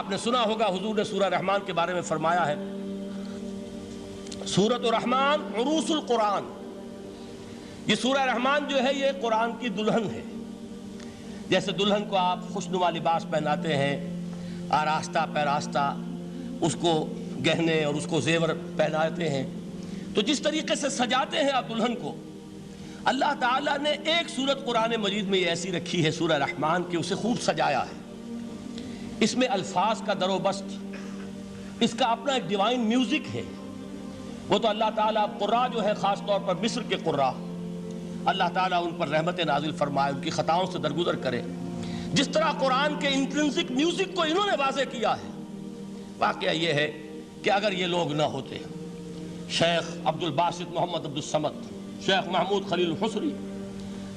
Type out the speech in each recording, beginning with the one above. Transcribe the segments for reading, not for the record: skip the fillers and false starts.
آپ نے سنا ہوگا حضور نے سورہ رحمان کے بارے میں فرمایا ہے، سورۃ الرحمن عروس القرآن، یہ سورہ رحمان جو ہے یہ قرآن کی دلہن ہے۔ جیسے دلہن کو آپ خوشنما لباس پہناتے ہیں، آراستہ پیراستہ اس کو گہنے اور اس کو زیور پہناتے ہیں، تو جس طریقے سے سجاتے ہیں آپ دلہن کو، اللہ تعالیٰ نے ایک سورت قرآن مجید میں یہ ایسی رکھی ہے سورہ رحمان کہ اسے خوب سجایا ہے۔ اس میں الفاظ کا در و بست، اس کا اپنا ایک ڈیوائن میوزک ہے۔ وہ تو اللہ تعالیٰ قراء جو ہے خاص طور پر مصر کے قراء، اللہ تعالیٰ ان پر رحمت نازل فرمائے، ان کی خطاؤں سے درگزر کرے۔ جس طرح قرآن کے انٹرنسک میوزک کو انہوں نے واضح کیا ہے، واقعہ یہ ہے کہ اگر یہ لوگ نہ ہوتے، شیخ عبد الباسط محمد عبد الصمد، شیخ محمود خلیل الحصری،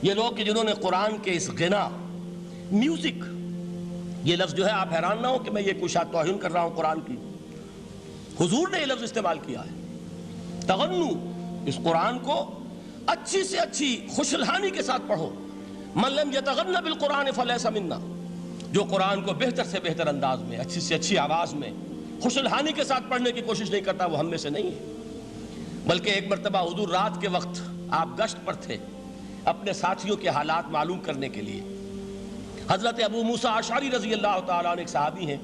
یہ لوگ کہ جنہوں نے قرآن کے اس غنا میوزک، یہ لفظ جو ہے آپ حیران نہ ہو کہ میں یہ کوئی شاید توہین کر رہا ہوں قرآن کی، حضور نے یہ لفظ استعمال کیا ہے، تغنو، اس قرآن کو اچھی سے اچھی خوشلحانی کے ساتھ پڑھو۔ من لم یتغن بالقرآن فلیس منا، جو قرآن کو بہتر سے بہتر انداز میں، اچھی سے اچھی آواز میں، خوشلحانی کے ساتھ پڑھنے کی کوشش نہیں کرتا، وہ ہم میں سے نہیں ہے۔ بلکہ ایک مرتبہ حضور رات کے وقت آپ گشت پر تھے اپنے ساتھیوں کے حالات معلوم کرنے کے لیے۔ حضرت ابو موسیٰ اشعری رضی اللہ تعالیٰ عنہ ایک صحابی ہیں،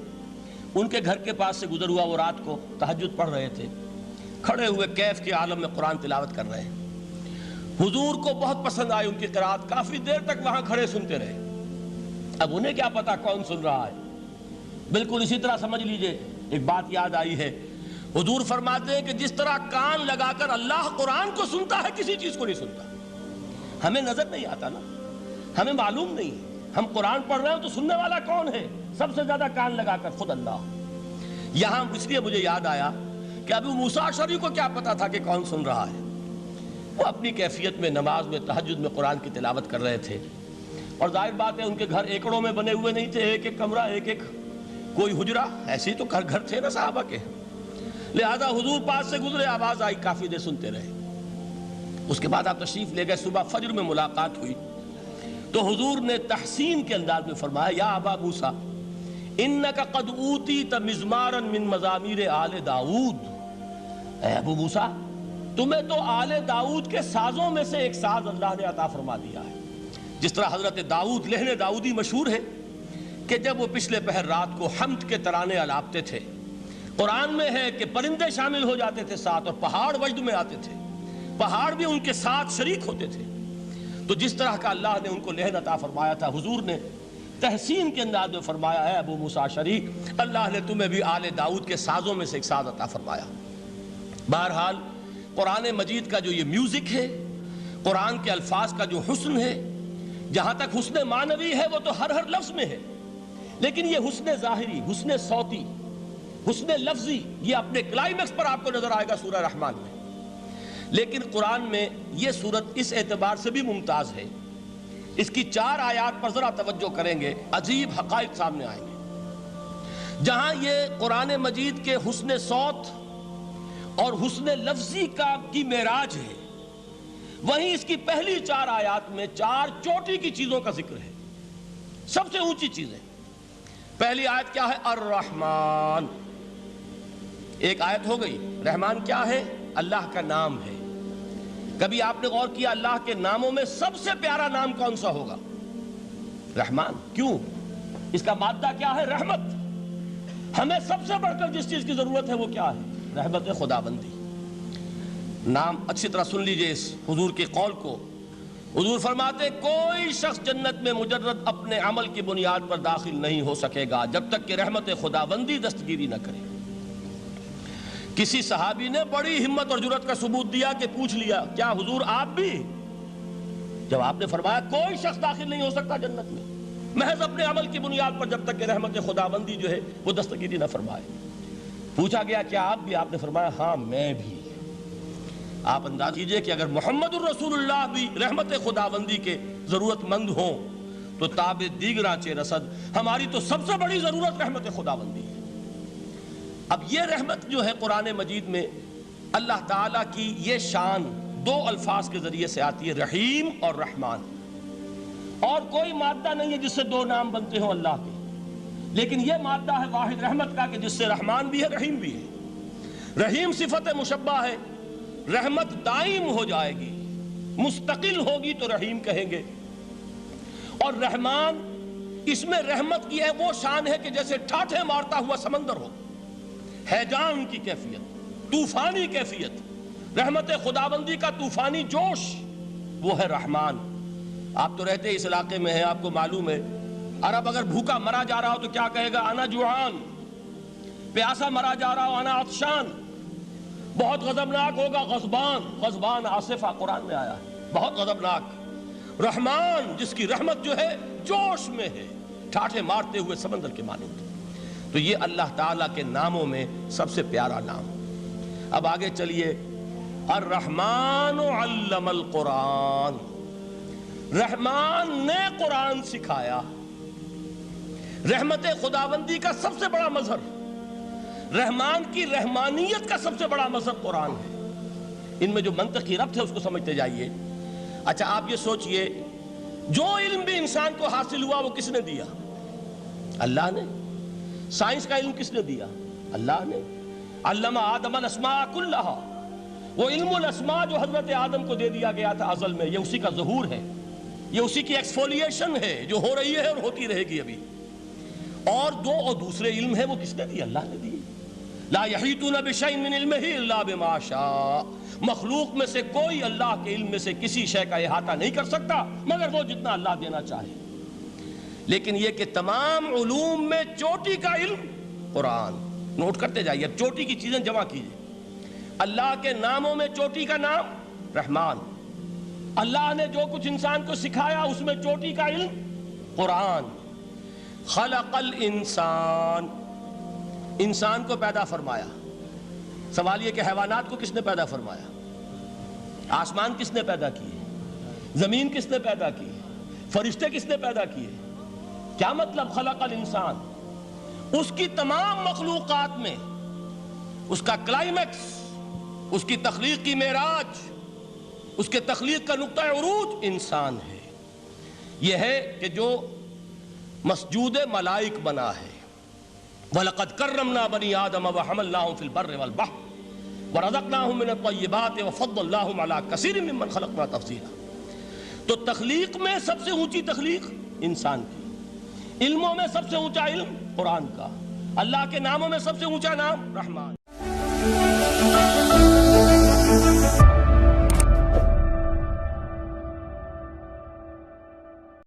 ان کے گھر کے پاس سے گزر ہوا، وہ رات کو تہجد پڑھ رہے تھے، کھڑے ہوئے کیف کے عالم میں قرآن تلاوت کر رہے ہیں۔ حضور کو بہت پسند آئی ان کی قرات، کافی دیر تک وہاں کھڑے سنتے رہے۔ اب انہیں کیا پتا کون سن رہا ہے۔ بالکل اسی طرح سمجھ لیجئے ایک بات یاد آئی ہے، حضور فرماتے ہیں کہ جس طرح کان لگا کر اللہ قرآن کو سنتا ہے، کسی چیز کو نہیں سنتا۔ ہمیں نظر نہیں آتا نا، ہمیں معلوم نہیں، ہم قرآن پڑھ رہے ہیں تو سننے والا کون ہے؟ سب سے زیادہ کان لگا کر خود اللہ۔ یہاں اس لیے مجھے یاد آیا کہ ابو موسیٰ اشعری کو کیا پتا تھا کہ کون سن رہا ہے؟ وہ اپنی کیفیت میں نماز میں تہجد میں قرآن کی تلاوت کر رہے تھے، اور ظاہر بات ہے ان کے گھر ایکڑوں میں بنے ہوئے نہیں تھے، ایک ایک کمرہ، ایک ایک کوئی حجرہ، ایسے ہی تو گھر تھے نا صحابہ کے۔ لہذا حضور پاس سے گزرے، آواز آئی، کافی دیر سنتے رہے۔ اس کے بعد آپ تشریف لے گئے، صبح فجر میں ملاقات ہوئی تو حضور نے تحسین کے انداز میں فرمایا، یا ابا موسیٰ انک قد اوتیت مزمارا من مزامیر آل داؤد، اے ابو موسیٰ تمہیں تو آل داؤد کے سازوں میں سے ایک ساز اللہ نے عطا فرما دیا ہے۔ جس طرح حضرت داؤد، لہن داؤدی مشہور ہے کہ جب وہ پچھلے پہر رات کو حمد کے ترانے الاپتے تھے، قرآن میں ہے کہ پرندے شامل ہو جاتے تھے ساتھ، اور پہاڑ وجد میں آتے تھے، پہاڑ بھی ان کے ساتھ شریک ہوتے تھے۔ تو جس طرح کا اللہ نے ان کو لہن عطا فرمایا تھا، حضور نے تحسین کے انداز میں فرمایا، ہے ابو موسیٰ اشعری، اللہ نے تمہیں بھی آل داؤد کے سازوں میں سے ایک ساز عطا فرمایا۔ بہرحال قرآن مجید کا جو یہ میوزک ہے، قرآن کے الفاظ کا جو حسن ہے، جہاں تک حسن معنوی ہے وہ تو ہر لفظ میں ہے، لیکن یہ حسن ظاہری، حسن صوتی، حسن لفظی، یہ اپنے کلائمیکس پر آپ کو نظر آئے گا سورہ رحمان میں۔ لیکن قرآن میں یہ سورت اس اعتبار سے بھی ممتاز ہے، اس کی 4 آیات پر ذرا توجہ کریں گے، عجیب حقائق سامنے آئیں گے۔ جہاں یہ قرآن مجید کے حسن صوت اور حسن لفظی کی معراج ہے، وہیں اس کی پہلی 4 آیات میں 4 چوٹی کی چیزوں کا ذکر ہے، سب سے اونچی چیزیں۔ پہلی آیت کیا ہے؟ الرحمن، ایک آیت ہو گئی۔ رحمان کیا ہے؟ اللہ کا نام ہے۔ کبھی آپ نے غور کیا اللہ کے ناموں میں سب سے پیارا نام کون سا ہوگا؟ رحمان۔ کیوں؟ اس کا مادہ کیا ہے؟ رحمت۔ ہمیں سب سے بڑھ کر جس چیز کی ضرورت ہے وہ کیا ہے؟ رحمت خداوندی۔ نام اچھی طرح سن لیجئے اس حضور کے قول کو۔ حضور فرماتے کوئی شخص جنت میں مجرد اپنے عمل کی بنیاد پر داخل نہیں ہو سکے گا جب تک کہ رحمت خداوندی دستگیری نہ کرے۔ کسی صحابی نے بڑی ہمت اور جرأت کا ثبوت دیا کہ پوچھ لیا، کیا حضور آپ بھی؟ جب آپ نے فرمایا کوئی شخص داخل نہیں ہو سکتا جنت میں محض اپنے عمل کی بنیاد پر جب تک کہ رحمت خداوندی جو ہے وہ دستگیری نہ فرمائے۔ پوچھا گیا کیا آپ بھی؟ آپ نے فرمایا ہاں میں بھی۔ آپ انداز کیجئے کہ اگر محمد الرسول اللہ بھی رحمت خداوندی کے ضرورت مند ہوں تو تاب دیگراں چہ رسد، ہماری تو سب سے بڑی ضرورت رحمت خداوندی ہے۔ اب یہ رحمت جو ہے قرآن مجید میں اللہ تعالیٰ کی یہ شان 2 الفاظ کے ذریعے سے آتی ہے، رحیم اور رحمان، اور کوئی مادہ نہیں ہے جس سے 2 نام بنتے ہوں اللہ کے۔ لیکن یہ مادہ ہے واحد رحمت کا کہ جس سے رحمان بھی ہے رحیم بھی ہے۔ رحیم صفت مشبہ ہے، رحمت دائم ہو جائے گی، مستقل ہوگی تو رحیم کہیں گے، اور رحمان اس میں رحمت کی ہے وہ شان ہے کہ جیسے ٹھاٹھے مارتا ہوا سمندر ہو، ہیجان کی کیفیت، طوفانی کیفیت، رحمت خداوندی کا طوفانی جوش، وہ ہے رحمان۔ آپ تو رہتے اس علاقے میں ہیں، آپ کو معلوم ہے عرب اگر بھوکا مرا جا رہا ہو تو کیا کہے گا؟ انا جوعان۔ پیاسا مرا جا رہا ہو انا عطشان۔ بہت غضبناک ہوگا غضبان، غضبان آصفہ قرآن میں آیا ہے، بہت غضبناک۔ رحمان جس کی رحمت جو ہے جوش میں ہے، ٹھاٹھے مارتے ہوئے سمندر کے مانند۔ تو یہ اللہ تعالیٰ کے ناموں میں سب سے پیارا نام۔ اب آگے چلیے، الرحمن علم القرآن، رحمان نے قرآن سکھایا۔ رحمت خداوندی کا سب سے بڑا مظہر، رحمان کی رحمانیت کا سب سے بڑا مظہر قرآن ہے۔ ان میں جو منطقی ربط ہے اس کو سمجھتے جائیے۔ اچھا آپ یہ سوچئے، جو علم بھی انسان کو حاصل ہوا وہ کس نے دیا؟ اللہ نے۔ سائنس کا علم کس نے دیا؟ اللہ نے۔ علم آدم الاسماء کلہا، وہ علم الاسماء جو حضرت آدم کو دے دیا گیا تھا ازل میں، یہ اسی کا ظہور ہے، یہ اسی کی ایکسفولیشن ہے جو ہو رہی ہے اور ہوتی رہے گی ابھی۔ اور دوسرے علم ہے وہ کس نے دی؟ اللہ نے دی۔ لا یحیطون بشیء من علمہ الا بما شاء، مخلوق میں سے کوئی اللہ کے علم میں سے کسی شے کا احاطہ نہیں کر سکتا مگر وہ جتنا اللہ دینا چاہے۔ لیکن یہ کہ تمام علوم میں چوٹی کا علم قرآن۔ نوٹ کرتے جائیے، اب چوٹی کی چیزیں جمع کیجئے۔ اللہ کے ناموں میں چوٹی کا نام رحمان، اللہ نے جو کچھ انسان کو سکھایا اس میں چوٹی کا علم قرآن۔ خلق الانسان، انسان کو پیدا فرمایا۔ سوال یہ کہ حیوانات کو کس نے پیدا فرمایا؟ آسمان کس نے پیدا کیے؟ زمین کس نے پیدا کی؟ فرشتے کس نے پیدا کیے؟ کیا مطلب خلق الانسان؟ اس کی تمام مخلوقات میں اس کا کلائمیکس، اس کی تخلیق کی معراج، اس کے تخلیق کا نقطہ عروج انسان ہے۔ یہ ہے کہ جو مسجود ملائک بنا ہے۔ وَلَقَدْ كَرَّمْنَا بَنِي آدَمَ وَحَمَلْنَاهُمْ فِي الْبَرِّ وَالْبَحْرِ وَرَزَقْنَاهُمْ مِنَ الطَّيِّبَاتِ وَفَضَّلْنَاهُمْ عَلَى كَثِيرٍ مِّمَّنْ خَلَقْنَا تَفْضِيلًا۔ تو تخلیق میں سب سے اونچی تخلیق انسان کی، علموں میں سب سے اونچا علم قرآن کا، اللہ کے ناموں میں سب سے اونچا نام رحمان۔